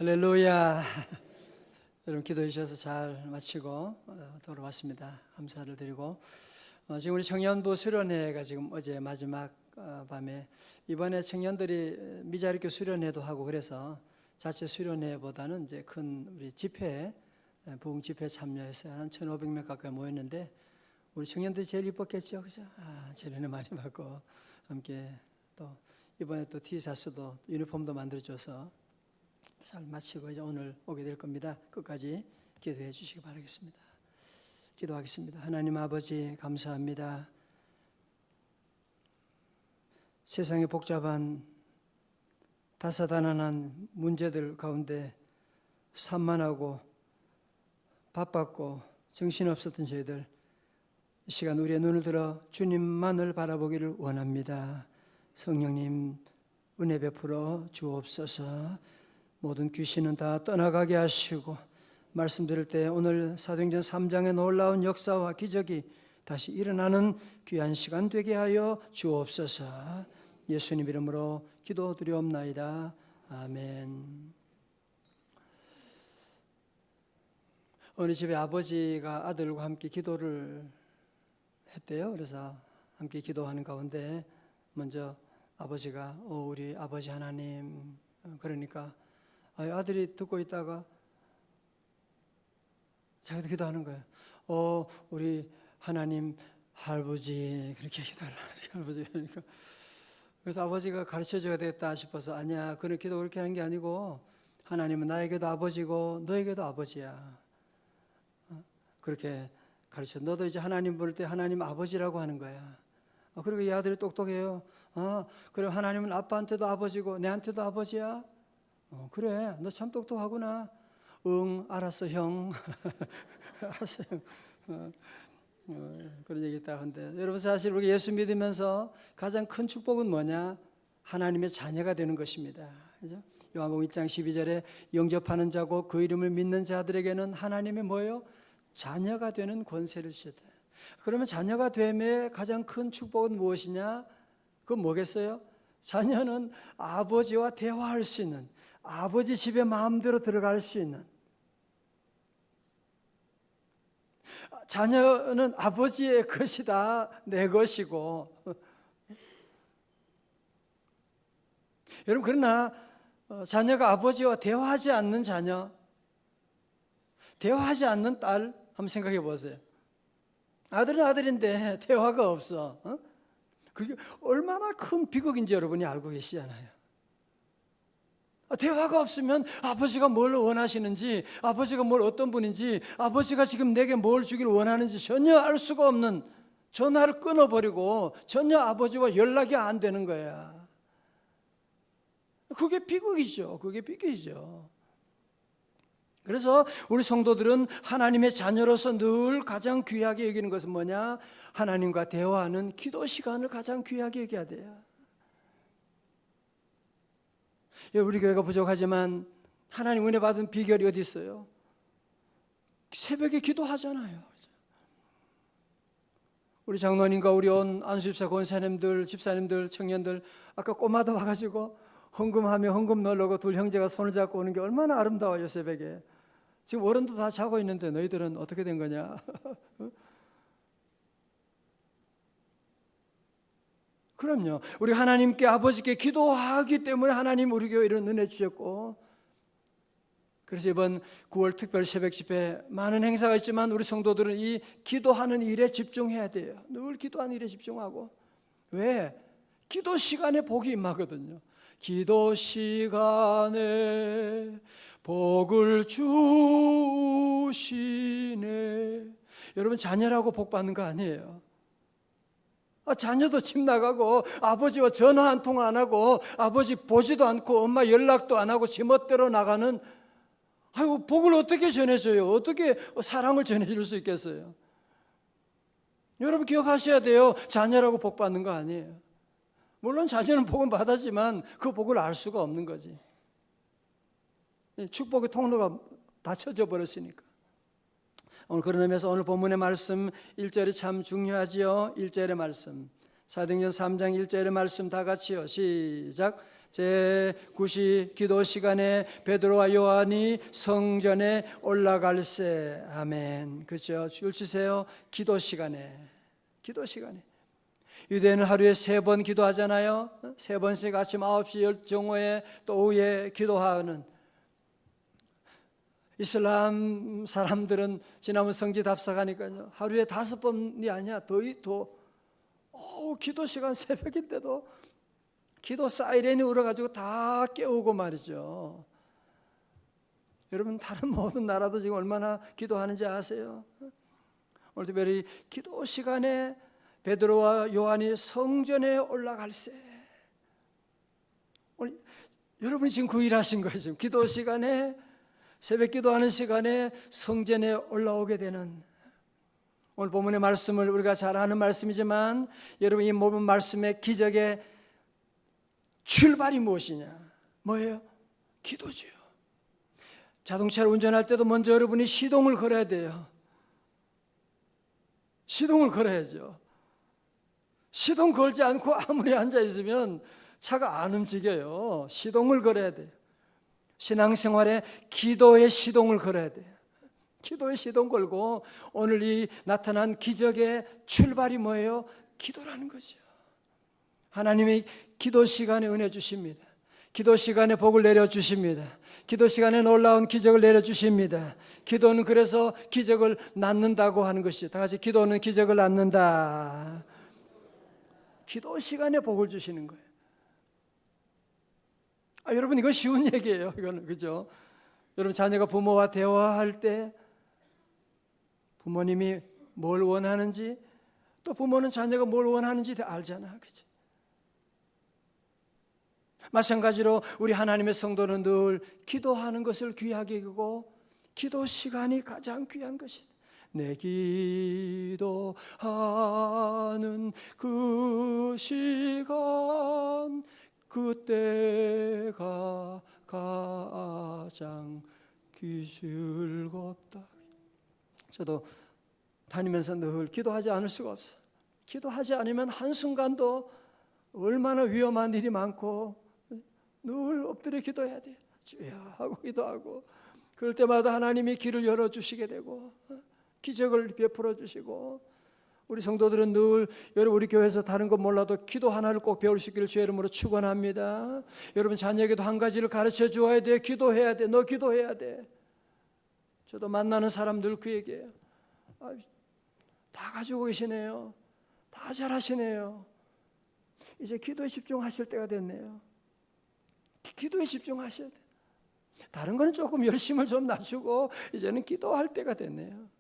할렐루야. 여러분 기도해 주셔서 잘 마치고 돌아왔습니다. 감사를 드리고 지금 우리 청년부 수련회가 지금 어제 마지막 밤에 이번에 청년들이 미자립교 수련회도 하고 그래서 자체 수련회보다는 이제 큰 우리 집회 부흥 집회 참여해서 한 1,500명 가까이 모였는데 우리 청년들이 제일 이뻤겠죠, 그죠? 제일 은혜 많이 받고 함께 또 이번에 또 티셔츠도 유니폼도 만들어줘서 잘 마치고 이제 오늘 오게 될 겁니다. 끝까지 기도해 주시기 바라겠습니다. 기도하겠습니다. 하나님 아버지 감사합니다. 세상의 복잡한 다사다난한 문제들 가운데 산만하고 바빴고 정신없었던 저희들 이 시간 우리의 눈을 들어 주님만을 바라보기를 원합니다. 성령님 은혜 베풀어 주옵소서. 모든 귀신은 다 떠나가게 하시고 말씀 드릴 때 오늘 사도행전 3장의 놀라운 역사와 기적이 다시 일어나는 귀한 시간 되게 하여 주옵소서. 예수님 이름으로 기도드리옵나이다. 아멘. 어느 집에 아버지가 아들과 함께 기도를 했대요. 그래서 함께 기도하는 가운데 먼저 아버지가 우리 아버지 하나님, 그러니까 아들이 듣고 있다가 자기도 기도하는 거예요. 우리 하나님 할아버지, 그렇게 기도를 할아버지 그러니까 그래서 아버지가 가르쳐줘야 되겠다 싶어서 아니야, 그런 기도 그렇게 하는 게 아니고 하나님은 나에게도 아버지고 너에게도 아버지야. 그렇게 가르쳐. 너도 이제 하나님 부를 때 하나님 아버지라고 하는 거야. 그리고 이 아들이 똑똑해요. 그래, 하나님은 아빠한테도 아버지고 내한테도 아버지야. 그래, 너 참 똑똑하구나. 응, 알았어 형. 알았어 형. 그런 얘기 딱 하는데, 여러분 사실 우리 예수 믿으면서 가장 큰 축복은 뭐냐? 하나님의 자녀가 되는 것입니다. 그죠? 요한복음 1장 12절에 영접하는 자고 그 이름을 믿는 자들에게는 하나님의 뭐예요? 자녀가 되는 권세를 주셨다. 그러면 자녀가 됨의 가장 큰 축복은 무엇이냐? 그건 뭐겠어요? 자녀는 아버지와 대화할 수 있는, 아버지 집에 마음대로 들어갈 수 있는, 자녀는 아버지의 것이다, 내 것이고. 여러분, 그러나 자녀가 아버지와 대화하지 않는 자녀, 대화하지 않는 딸 한번 생각해 보세요. 아들은 아들인데 대화가 없어. 그게 얼마나 큰 비극인지 여러분이 알고 계시잖아요. 대화가 없으면 아버지가 뭘 원하시는지, 아버지가 뭘 어떤 분인지, 아버지가 지금 내게 뭘 주기를 원하는지 전혀 알 수가 없는, 전화를 끊어버리고 전혀 아버지와 연락이 안 되는 거야. 그게 비극이죠. 그게 비극이죠. 그래서 우리 성도들은 하나님의 자녀로서 늘 가장 귀하게 여기는 것은 뭐냐? 하나님과 대화하는 기도 시간을 가장 귀하게 여겨야 돼요. 우리 교회가 부족하지만 하나님 은혜 받은 비결이 어디 있어요? 새벽에 기도하잖아요. 우리 장로님과 우리 온 안수집사 권사님들, 집사님들, 청년들 아까 꼬마도 와가지고 헌금하며 헌금 넣으려고 둘 형제가 손을 잡고 오는 게 얼마나 아름다워요. 새벽에. 지금 어른도 다 자고 있는데 너희들은 어떻게 된 거냐? 그럼요. 우리 하나님께, 아버지께 기도하기 때문에 하나님 우리 교회에 이런 은혜 주셨고, 그래서 이번 9월 특별 새벽 집회 많은 행사가 있지만 우리 성도들은 이 기도하는 일에 집중해야 돼요. 늘 기도하는 일에 집중하고. 왜? 기도 시간에 복이 임하거든요. 기도 시간에 복을 주시네. 여러분, 자녀라고 복 받는 거 아니에요. 자녀도 집 나가고 아버지와 전화 한 통 안 하고 아버지 보지도 않고 엄마 연락도 안 하고 지멋대로 나가는, 복을 어떻게 전해줘요? 어떻게 사랑을 전해줄 수 있겠어요? 여러분 기억하셔야 돼요. 자녀라고 복 받는 거 아니에요. 물론 자녀는 복은 받았지만 그 복을 알 수가 없는 거지. 축복의 통로가 닫혀져 버렸으니까. 오늘 그런 의미에서 오늘 본문의 말씀 1절이 참 중요하지요. 1절의 말씀, 사도행전 3장 1절의 말씀 다 같이요. 시작. 제9시 기도 시간에 베드로와 요한이 성전에 올라갈세. 아멘. 그렇죠. 줄 치세요. 기도 시간에. 유대인은 하루에 3번 기도하잖아요. 3번씩 아침 9시 정오에 또 오후에 기도하는. 이슬람 사람들은 지난번 성지 답사가니까요, 하루에 5번이 아니야. 더 기도 시간 새벽인데도 기도 사이렌이 울어가지고 다 깨우고 말이죠. 여러분, 다른 모든 나라도 지금 얼마나 기도하는지 아세요? 오늘 특별히 기도 시간에 베드로와 요한이 성전에 올라갈세. 오늘 여러분이 지금 그 일하신 거예요. 지금 기도 시간에, 새벽 기도하는 시간에 성전에 올라오게 되는. 오늘 본문의 말씀을 우리가 잘 아는 말씀이지만, 여러분, 이 모든 말씀의 기적의 출발이 무엇이냐? 뭐예요? 기도지요. 자동차를 운전할 때도 먼저 여러분이 시동을 걸어야 돼요. 시동을 걸어야죠. 시동 걸지 않고 아무리 앉아 있으면 차가 안 움직여요. 시동을 걸어야 돼요. 신앙생활에 기도의 시동을 걸어야 돼요. 기도의 시동 걸고, 오늘 이 나타난 기적의 출발이 뭐예요? 기도라는 거죠. 하나님이 기도 시간에 은혜 주십니다. 기도 시간에 복을 내려주십니다. 기도 시간에 놀라운 기적을 내려주십니다. 기도는 그래서 기적을 낳는다고 하는 것이죠. 다 같이, 기도는 기적을 낳는다. 기도 시간에 복을 주시는 거예요. 여러분, 이거 쉬운 얘기예요. 이거는, 그죠? 여러분, 자녀가 부모와 대화할 때 부모님이 뭘 원하는지, 또 부모는 자녀가 뭘 원하는지 다 알잖아, 그죠? 마찬가지로 우리 하나님의 성도는 늘 기도하는 것을 귀하게 여기고, 기도 시간이 가장 귀한 것이다. 내 기도하는 그 시간, 그때가 가장 즐겁다. 저도 다니면서 늘 기도하지 않을 수가 없어요. 기도하지 않으면 한순간도 얼마나 위험한 일이 많고, 늘 엎드려 기도해야 돼요. 주여 하고 기도하고, 그럴 때마다 하나님이 길을 열어주시게 되고 기적을 베풀어 주시고, 우리 성도들은 늘, 여러분, 우리 교회에서 다른 건 몰라도 기도 하나를 꼭 배울 수 있기를 주의 이름으로 축원합니다. 여러분, 자녀에게도 한 가지를 가르쳐 주어야 돼. 기도해야 돼. 너 기도해야 돼. 저도 만나는 사람들 그 얘기예요. 다 가지고 계시네요. 다 잘하시네요. 이제 기도에 집중하실 때가 됐네요. 기도에 집중하셔야 돼요. 다른 거는 조금 열심을 좀 낮추고 이제는 기도할 때가 됐네요.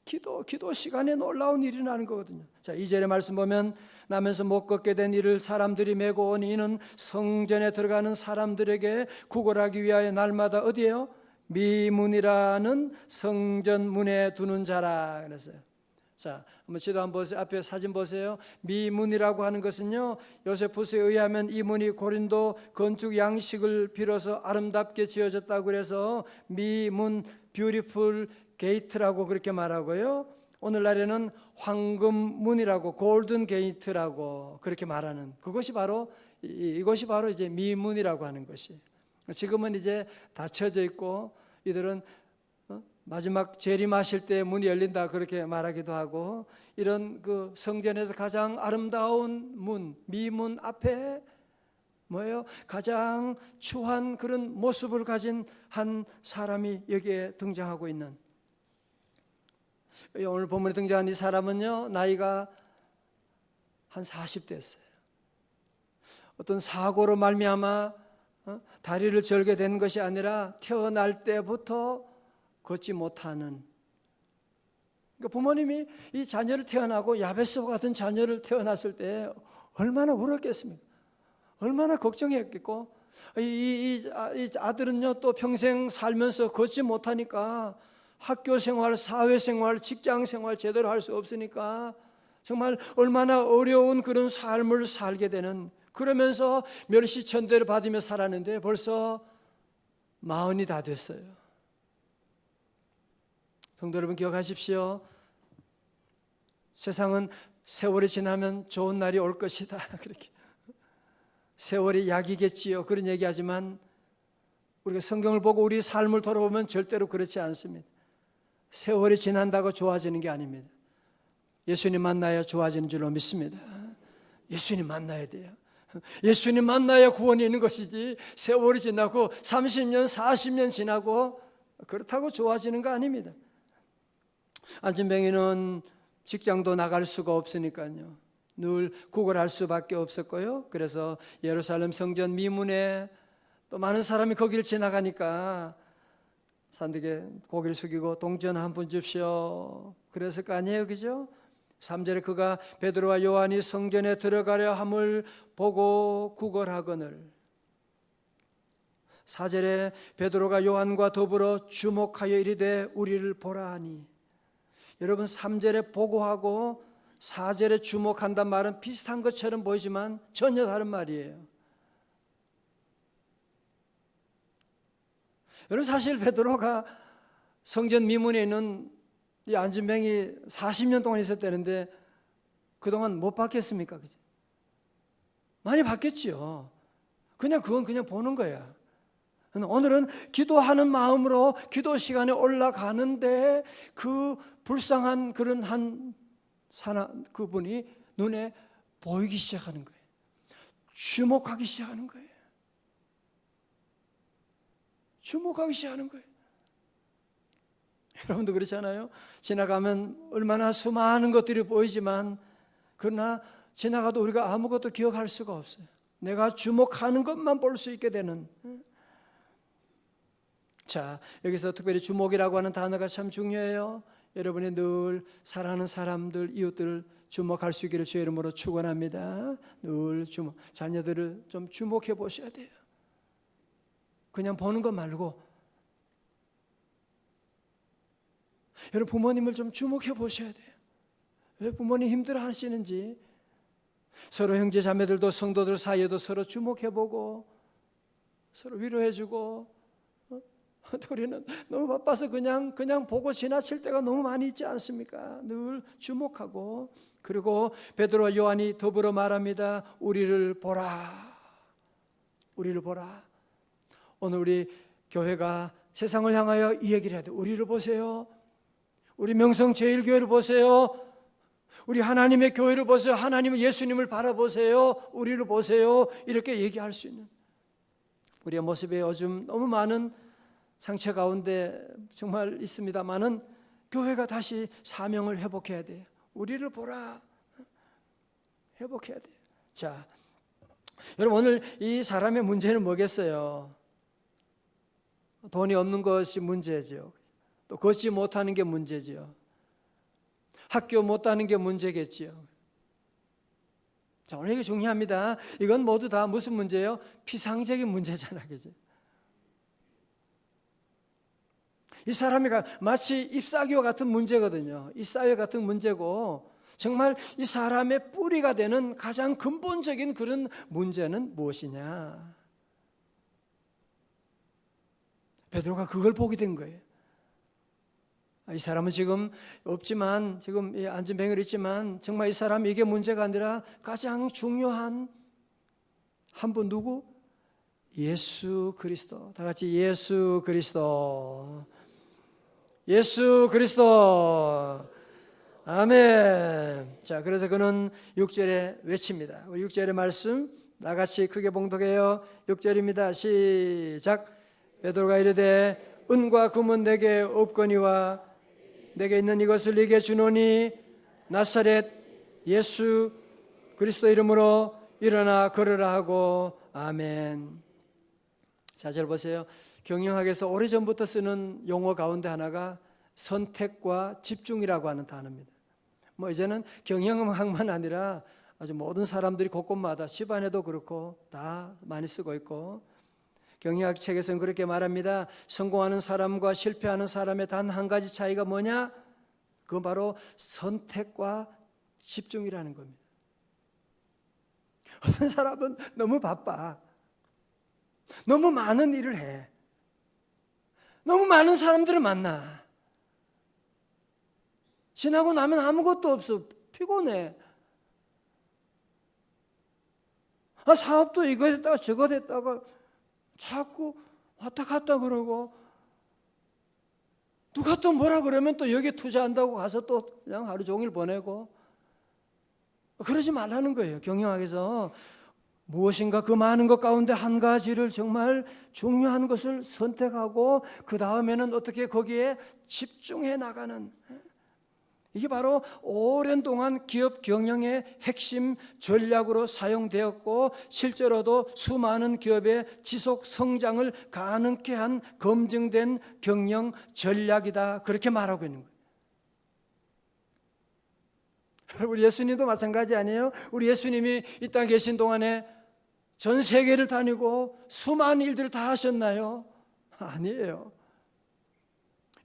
기도 시간에 놀라운 일이 나는 거거든요. 자, 2절의 말씀 보면, 나면서 못 걷게 된 이를 사람들이 메고 온 이는 성전에 들어가는 사람들에게 구걸하기 위하여 날마다 어디에요? 미문이라는 성전 문에 두는 자라 그랬어요. 자, 한번 지도 한번 보세요. 앞에 사진 보세요. 미문이라고 하는 것은요, 요세푸스에 의하면 이 문이 고린도 건축 양식을 빌어서 아름답게 지어졌다고 그래서 미문, 뷰티풀 게이트라고 그렇게 말하고요, 오늘날에는 황금문이라고, 골든 게이트라고 그렇게 말하는, 그것이 바로 이것이 바로 이제 미문이라고 하는 것이. 지금은 이제 닫혀져 있고, 이들은 마지막 재림하실 때 문이 열린다 그렇게 말하기도 하고, 이런 그 성전에서 가장 아름다운 문, 미문 앞에 뭐예요? 가장 추한 그런 모습을 가진 한 사람이 여기에 등장하고 있는, 오늘 본문에 등장한 이 사람은요, 나이가 한 40대였어요. 어떤 사고로 말미암아 다리를 절게 된 것이 아니라 태어날 때부터 걷지 못하는, 그러니까 부모님이 이 자녀를 태어나고 야베스와 같은 자녀를 태어났을 때 얼마나 울었겠습니까? 얼마나 걱정했겠고, 이 아들은요 또 평생 살면서 걷지 못하니까 학교 생활, 사회 생활, 직장 생활 제대로 할 수 없으니까 정말 얼마나 어려운 그런 삶을 살게 되는, 그러면서 멸시천대를 받으며 살았는데 벌써 40이 다 됐어요. 성도 여러분, 기억하십시오. 세상은 세월이 지나면 좋은 날이 올 것이다. 그렇게 세월이 약이겠지요. 그런 얘기하지만 우리가 성경을 보고 우리 삶을 돌아보면 절대로 그렇지 않습니다. 세월이 지난다고 좋아지는 게 아닙니다. 예수님 만나야 좋아지는 줄로 믿습니다. 예수님 만나야 돼요. 예수님 만나야 구원이 있는 것이지, 세월이 지나고 30년, 40년 지나고 그렇다고 좋아지는 거 아닙니다. 안진뱅이는 직장도 나갈 수가 없으니까요, 늘 구걸할 수밖에 없었고요. 그래서 예루살렘 성전 미문에 또 많은 사람이 거기를 지나가니까 산들게 고개를 숙이고 동전 한 푼 줍시오 그랬을 거 아니에요, 그죠? 3절에 그가 베드로와 요한이 성전에 들어가려 함을 보고 구걸하거늘. 4절에 베드로가 요한과 더불어 주목하여 이르되 우리를 보라 하니. 여러분, 3절에 보고하고 4절에 주목한단 말은 비슷한 것처럼 보이지만 전혀 다른 말이에요. 여러분, 사실 베드로가 성전 미문에 있는 이 안진뱅이 40년 동안 있었다는데 그동안 못 봤겠습니까? 그치? 많이 봤겠지요. 그건 그냥 보는 거야. 오늘은 기도하는 마음으로 기도 시간에 올라가는데 그 불쌍한 그런 한 그분이 눈에 보이기 시작하는 거예요. 주목하기 시작하는 거예요. 주목하기 시작하는 거예요. 여러분도 그렇잖아요. 지나가면 얼마나 수많은 것들이 보이지만 그러나 지나가도 우리가 아무것도 기억할 수가 없어요. 내가 주목하는 것만 볼 수 있게 되는. 자, 여기서 특별히 주목이라고 하는 단어가 참 중요해요. 여러분이 늘 사랑하는 사람들, 이웃들을 주목할 수 있기를 주의 이름으로 축원합니다. 늘 자녀들을 좀 주목해 보셔야 돼요. 그냥 보는 것 말고 여러분, 부모님을 좀 주목해 보셔야 돼요. 왜 부모님 힘들어 하시는지. 서로 형제 자매들도 성도들 사이에도 서로 주목해 보고 서로 위로해 주고. 우리는 너무 바빠서 그냥 보고 지나칠 때가 너무 많이 있지 않습니까? 늘 주목하고. 그리고 베드로와 요한이 더불어 말합니다. 우리를 보라. 우리를 보라. 오늘 우리 교회가 세상을 향하여 이 얘기를 해야 돼요. 우리를 보세요. 우리 명성제일교회를 보세요. 우리 하나님의 교회를 보세요. 하나님의 예수님을 바라보세요. 우리를 보세요. 이렇게 얘기할 수 있는, 우리의 모습에 요즘 너무 많은 상처 가운데 정말 있습니다만은 교회가 다시 사명을 회복해야 돼요. 우리를 보라. 회복해야 돼요. 자, 여러분, 오늘 이 사람의 문제는 뭐겠어요? 돈이 없는 것이 문제죠. 또 걷지 못하는 게 문제죠. 학교 못 다는 게 문제겠지요. 자, 오늘 이게 중요합니다. 이건 모두 다 무슨 문제예요? 피상적인 문제잖아, 그죠? 이 사람이 마치 잎사귀와 같은 문제거든요. 잎사귀 같은 문제고, 정말 이 사람의 뿌리가 되는 가장 근본적인 그런 문제는 무엇이냐? 베드로가 그걸 보게 된 거예요. 이 사람은 지금 없지만, 지금 안진뱅이로 있지만, 정말 이 사람 이게 문제가 아니라 가장 중요한 한 분, 누구? 예수 그리스도. 다 같이 예수 그리스도. 예수 그리스도. 아멘. 자, 그래서 그는 6절에 외칩니다. 우리 6절의 말씀 다 같이 크게 봉독해요. 6절입니다. 시작. 베드로가 이르되 은과 금은 내게 없거니와 내게 있는 이것을 네게 주노니 나사렛 예수 그리스도 이름으로 일어나 걸으라 하고. 아멘. 자, 잘 보세요. 경영학에서 오래전부터 쓰는 용어 가운데 하나가 선택과 집중이라고 하는 단어입니다. 이제는 경영학만 아니라 아주 모든 사람들이 곳곳마다, 집안에도 그렇고 다 많이 쓰고 있고, 경영학 책에서는 그렇게 말합니다. 성공하는 사람과 실패하는 사람의 단 한 가지 차이가 뭐냐? 그건 바로 선택과 집중이라는 겁니다. 어떤 사람은 너무 바빠. 너무 많은 일을 해. 너무 많은 사람들을 만나. 지나고 나면 아무것도 없어. 피곤해. 사업도 이거 됐다가 저거 됐다가 자꾸 왔다 갔다 그러고, 누가 또 뭐라 그러면 또 여기에 투자한다고 가서 또 그냥 하루 종일 보내고, 그러지 말라는 거예요. 경영학에서 무엇인가 그 많은 것 가운데 한 가지를 정말 중요한 것을 선택하고 그 다음에는 어떻게 거기에 집중해 나가는, 이게 바로 오랜 동안 기업 경영의 핵심 전략으로 사용되었고 실제로도 수많은 기업의 지속 성장을 가능케 한 검증된 경영 전략이다, 그렇게 말하고 있는 거예요. 여러분, 예수님도 마찬가지 아니에요? 우리 예수님이 이 땅에 계신 동안에 전 세계를 다니고 수많은 일들을 다 하셨나요? 아니에요.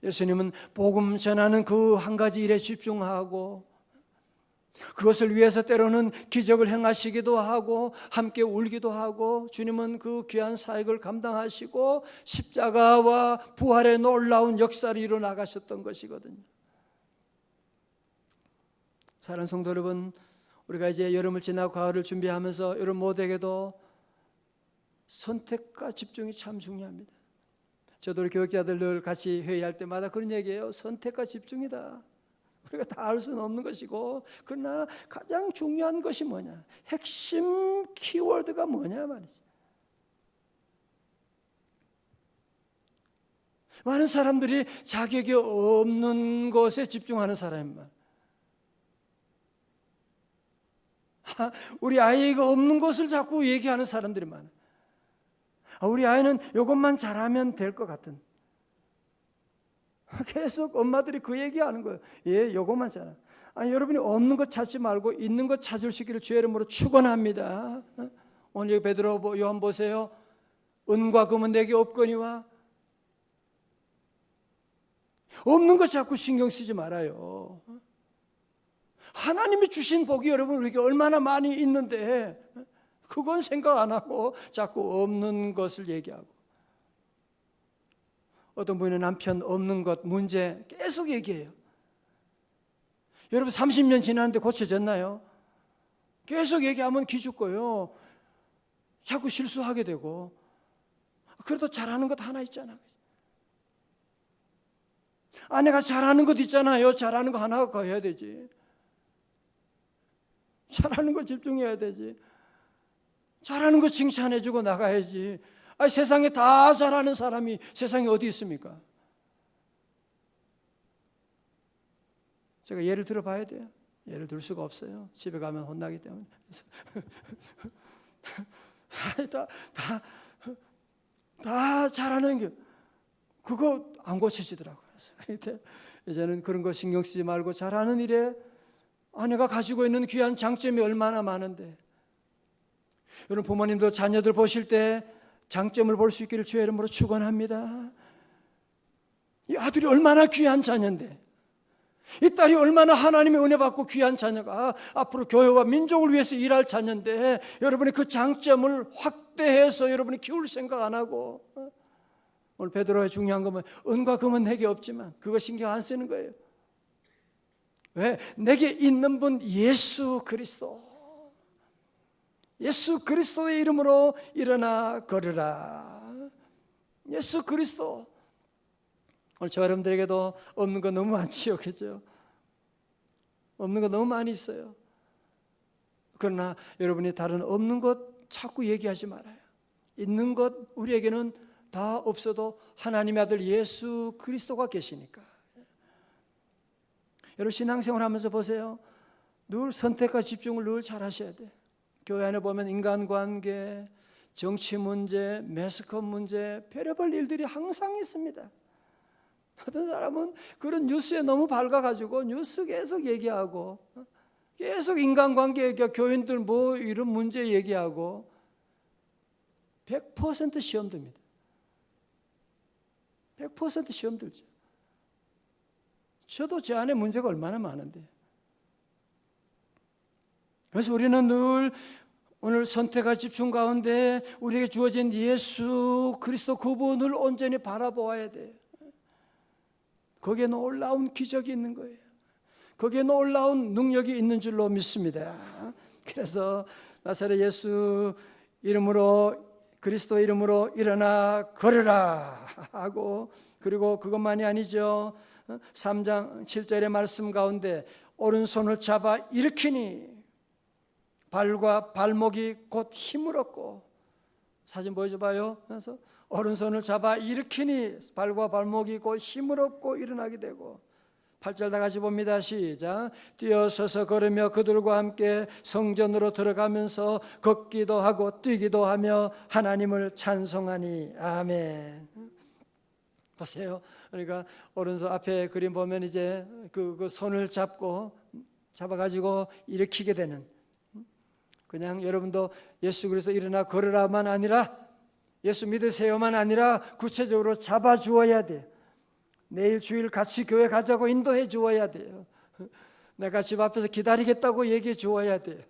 예수님은 복음 전하는 그 한 가지 일에 집중하고 그것을 위해서 때로는 기적을 행하시기도 하고 함께 울기도 하고, 주님은 그 귀한 사역을 감당하시고 십자가와 부활의 놀라운 역사를 이루어 나가셨던 것이거든요. 사랑하는 성도 여러분, 우리가 이제 여름을 지나고 가을을 준비하면서 여러분 모두에게도 선택과 집중이 참 중요합니다. 저도 우리 교육자들 늘 같이 회의할 때마다 그런 얘기예요. 선택과 집중이다. 우리가 다 알 수는 없는 것이고, 그러나 가장 중요한 것이 뭐냐, 핵심 키워드가 뭐냐 말이지. 많은 사람들이 자격이 없는 것에 집중하는 사람입니다. 우리 아이가 없는 것을 자꾸 얘기하는 사람들이 많아요. 우리 아이는 이것만 잘하면 될 것 같은, 계속 엄마들이 그 얘기하는 거예요. 예, 이것만 잘하. 아니, 여러분이 없는 것 찾지 말고 있는 것 찾을 수 있기를 주의 이름으로 축원합니다. 오늘 여기 베드로 요한 보세요. 은과 금은 내게 없거니와, 없는 것 자꾸 신경 쓰지 말아요. 하나님이 주신 복이 여러분 우리에게 얼마나 많이 있는데 그건 생각 안 하고 자꾸 없는 것을 얘기하고, 어떤 분은 남편 없는 것 문제 계속 얘기해요. 여러분 30년 지났는데 고쳐졌나요? 계속 얘기하면 기죽고요, 자꾸 실수하게 되고. 그래도 잘하는 것 하나 있잖아. 아내가 잘하는 것 있잖아요. 잘하는 거 하나 갖고 해야 되지. 잘하는 거 집중해야 되지. 잘하는 거 칭찬해주고 나가야지. 아니, 세상에 다 잘하는 사람이 세상에 어디 있습니까? 제가 예를 들어 봐야 돼요. 예를 들 수가 없어요. 집에 가면 혼나기 때문에. 다 잘하는 게 그거 안 고쳐지더라고요. 이제는 그런 거 신경 쓰지 말고 잘하는 일에 아내가 가지고 있는 귀한 장점이 얼마나 많은데, 여러분 부모님도 자녀들 보실 때 장점을 볼 수 있기를 주의 이름으로 축원합니다. 이 아들이 얼마나 귀한 자녀인데, 이 딸이 얼마나 하나님의 은혜 받고 귀한 자녀가 앞으로 교회와 민족을 위해서 일할 자녀인데, 여러분이 그 장점을 확대해서 여러분이 키울 생각 안 하고, 오늘 베드로의 중요한 건 은과 금은 내게 없지만 그거 신경 안 쓰는 거예요. 왜? 내게 있는 분 예수 그리스도, 예수 그리스도의 이름으로 일어나 걸으라. 예수 그리스도. 오늘 저 여러분들에게도 없는 거 너무 많지요, 그죠? 없는 거 너무 많이 있어요. 그러나 여러분이 다른 없는 것 자꾸 얘기하지 말아요. 있는 것, 우리에게는 다 없어도 하나님의 아들 예수 그리스도가 계시니까. 여러분 신앙생활 하면서 보세요. 늘 선택과 집중을 늘 잘 하셔야 돼요. 교회 안에 보면 인간관계, 정치 문제, 매스컴 문제, 별의별 일들이 항상 있습니다. 어떤 사람은 그런 뉴스에 너무 밝아가지고 뉴스 계속 얘기하고, 계속 인간관계 얘기하고, 교인들 뭐 이런 문제 얘기하고, 100% 시험 듭니다. 100% 시험 들죠. 저도 제 안에 문제가 얼마나 많은데. 그래서 우리는 늘 오늘 선택과 집중 가운데 우리에게 주어진 예수 그리스도 그분을 온전히 바라보아야 돼요. 거기에 놀라운 기적이 있는 거예요. 거기에 놀라운 능력이 있는 줄로 믿습니다. 그래서 나사렛 예수 이름으로 그리스도 이름으로 일어나 걸으라 하고, 그리고 그것만이 아니죠. 3장 7절의 말씀 가운데 오른손을 잡아 일으키니 발과 발목이 곧 힘을 얻고, 사진 보여줘 봐요. 그래서 오른손을 잡아 일으키니 발과 발목이 곧 힘을 얻고 일어나게 되고, 8절 다 같이 봅니다. 시작. 뛰어서서 걸으며 그들과 함께 성전으로 들어가면서 걷기도 하고 뛰기도 하며 하나님을 찬송하니. 아멘. 보세요. 그러니까 오른손 앞에 그림 보면 이제 그 손을 잡아가지고 일으키게 되는, 그냥 여러분도 예수 그리스도 일어나 걸으라만 아니라, 예수 믿으세요만 아니라 구체적으로 잡아주어야 돼요. 내일 주일 같이 교회 가자고 인도해 주어야 돼요. 내가 집 앞에서 기다리겠다고 얘기해 주어야 돼요.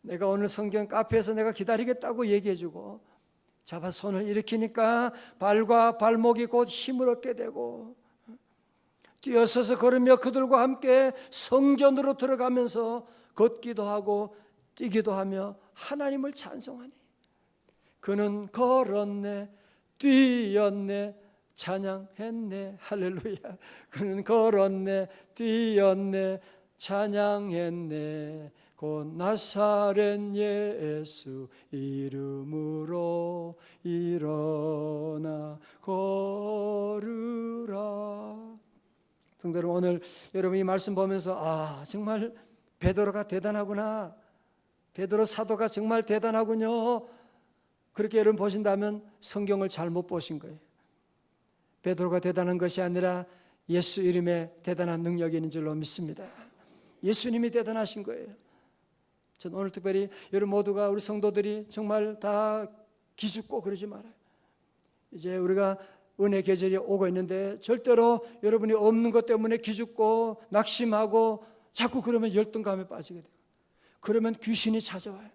내가 오늘 성경 카페에서 내가 기다리겠다고 얘기해 주고, 잡아 손을 일으키니까 발과 발목이 곧 힘을 얻게 되고, 뛰어서서 걸으며 그들과 함께 성전으로 들어가면서 걷기도 하고 뛰기도 하며 하나님을 찬송하니. 그는 걸었네, 뛰었네, 찬양했네. 할렐루야. 그는 걸었네, 뛰었네, 찬양했네. 곧 나사렛 예수 이름으로 일어나 걸으라. 성도 여러분, 오늘 여러분 이 말씀 보면서 정말 베드로가 대단하구나, 베드로 사도가 정말 대단하군요, 그렇게 여러분 보신다면 성경을 잘못 보신 거예요. 베드로가 대단한 것이 아니라 예수 이름에 대단한 능력이 있는 줄로 믿습니다. 예수님이 대단하신 거예요. 저는 오늘 특별히 여러분 모두가, 우리 성도들이 정말 다 기죽고 그러지 말아요. 이제 우리가 은혜 계절이 오고 있는데 절대로 여러분이 없는 것 때문에 기죽고 낙심하고 자꾸 그러면 열등감에 빠지게 돼요. 그러면 귀신이 찾아와요.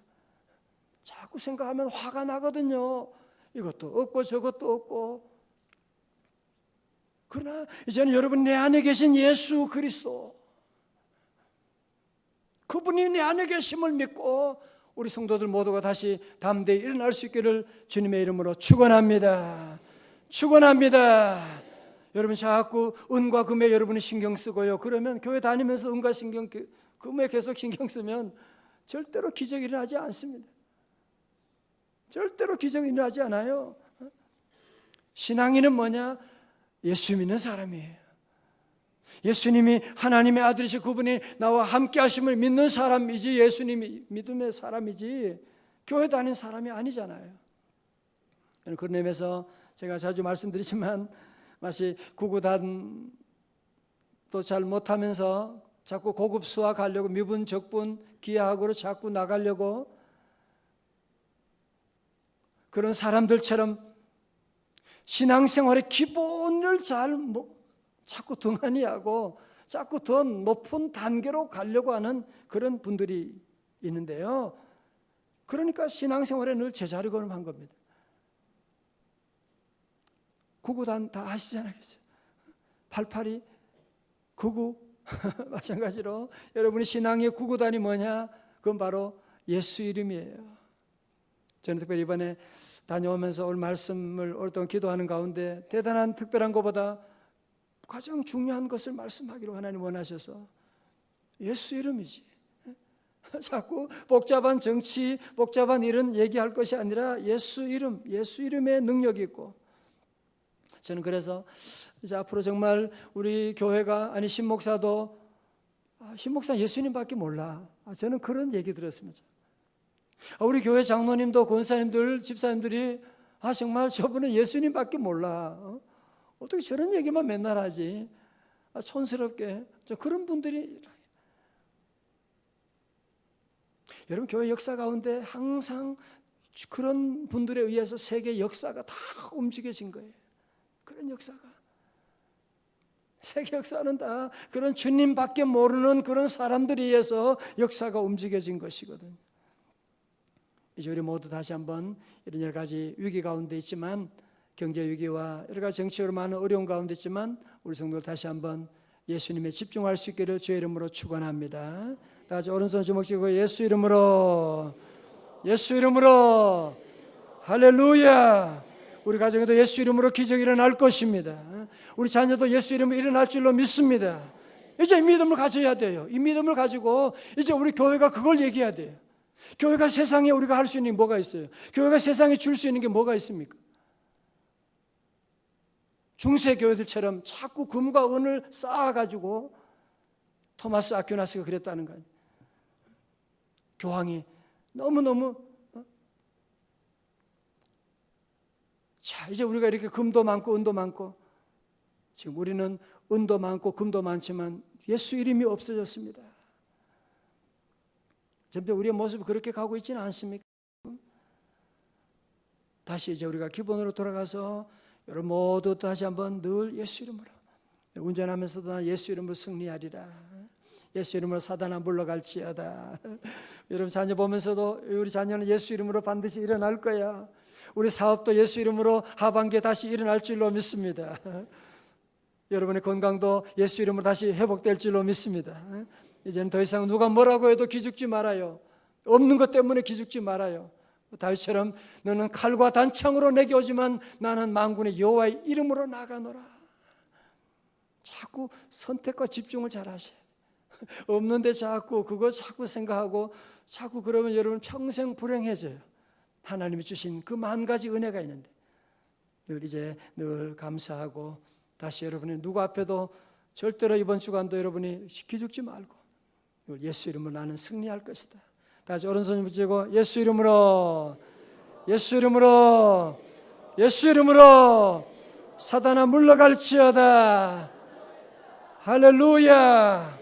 자꾸 생각하면 화가 나거든요. 이것도 없고 저것도 없고. 그러나 이제는 여러분 내 안에 계신 예수 그리스도, 그분이 내 안에 계심을 믿고 우리 성도들 모두가 다시 담대히 일어날 수 있기를 주님의 이름으로 축원합니다. 축원합니다. 여러분 자꾸 은과 금에 여러분이 신경 쓰고요, 그러면 교회 다니면서 은과 금에 계속 신경 쓰면 절대로 기적이 일어나지 않습니다. 절대로 기적이 일어나지 않아요. 신앙인은 뭐냐? 예수 믿는 사람이에요. 예수님이 하나님의 아들이시 그분이 나와 함께 하심을 믿는 사람이지, 예수님이 믿음의 사람이지 교회 다니는 사람이 아니잖아요. 그런 의미에서 제가 자주 말씀드리지만, 마치 구구단도 잘 못하면서 자꾸 고급 수학 하려고 미분, 적분, 기하학으로 자꾸 나가려고 그런 사람들처럼 신앙생활의 기본을 자꾸 등한히 하고 자꾸 더 높은 단계로 가려고 하는 그런 분들이 있는데요, 그러니까 신앙생활에 늘 제자리 걸음한 겁니다. 구구단 다 아시잖아요. 88이 구구 마찬가지로 여러분이 신앙의 구구단이 뭐냐? 그건 바로 예수 이름이에요. 저는 특별히 이번에 다녀오면서 오늘 말씀을 오랫동안 기도하는 가운데 대단한 특별한 것보다 가장 중요한 것을 말씀하기로 하나님 원하셔서 예수 이름이지. 자꾸 복잡한 정치, 복잡한 일은 얘기할 것이 아니라 예수 이름, 예수 이름의 능력이 있고, 저는 그래서 이제 앞으로 정말 우리 교회가, 아니 신목사도 신목사 예수님밖에 몰라. 저는 그런 얘기 들었습니다. 우리 교회 장로님도 권사님들, 집사님들이 정말 저분은 예수님밖에 몰라. 어떻게 저런 얘기만 맨날 하지? 촌스럽게. 그런 분들이, 여러분 교회 역사 가운데 항상 그런 분들에 의해서 세계 역사가 다 움직여진 거예요. 그런 역사가, 세계 역사는 다 그런 주님밖에 모르는 그런 사람들에 의해서 역사가 움직여진 것이거든요. 이제 우리 모두 다시 한번 이런 여러 가지 위기 가운데 있지만, 경제 위기와 여러 가지 정치적으로 많은 어려운 가운데 있지만, 우리 성도들 다시 한번 예수님에 집중할 수 있기를 주의 이름으로 축원합니다. 다 같이 오른손 주먹 쥐고 예수 이름으로, 예수 이름으로 할렐루야. 우리 가정에도 예수 이름으로 기적이 일어날 것입니다. 우리 자녀도 예수 이름으로 일어날 줄로 믿습니다. 이제 이 믿음을 가져야 돼요. 이 믿음을 가지고 이제 우리 교회가 그걸 얘기해야 돼요. 교회가 세상에 우리가 할 수 있는 게 뭐가 있어요? 교회가 세상에 줄 수 있는 게 뭐가 있습니까? 중세 교회들처럼 자꾸 금과 은을 쌓아가지고, 토마스 아퀴나스가 그랬다는 거예요. 교황이 너무너무 자, 이제 우리가 이렇게 금도 많고 은도 많고, 지금 우리는 은도 많고 금도 많지만 예수 이름이 없어졌습니다. 점점 우리의 모습이 그렇게 가고 있지는 않습니까? 다시 이제 우리가 기본으로 돌아가서 여러분 모두 다시 한번 늘 예수 이름으로, 운전하면서도 난 예수 이름으로 승리하리라, 예수 이름으로 사단아 물러갈지어다. 여러분 자녀 보면서도 우리 자녀는 예수 이름으로 반드시 일어날 거야. 우리 사업도 예수 이름으로 하반기에 다시 일어날 줄로 믿습니다. 여러분의 건강도 예수 이름으로 다시 회복될 줄로 믿습니다. 이제는 더 이상 누가 뭐라고 해도 기죽지 말아요. 없는 것 때문에 기죽지 말아요. 다윗처럼 너는 칼과 단창으로 내게 오지만 나는 만군의 여호와의 이름으로 나가노라. 자꾸 선택과 집중을 잘 하세요. 없는데 자꾸 그거 자꾸 생각하고 자꾸 그러면 여러분 평생 불행해져요. 하나님이 주신 그 만 가지 은혜가 있는데 늘 감사하고, 다시 여러분이 누구 앞에도 절대로 이번 주간도 여러분이 기죽지 말고 예수 이름으로 나는 승리할 것이다. 다시 오른손을 붙이고 예수 이름으로, 예수 이름으로, 예수 이름으로 사단아 물러갈지어다. 할렐루야.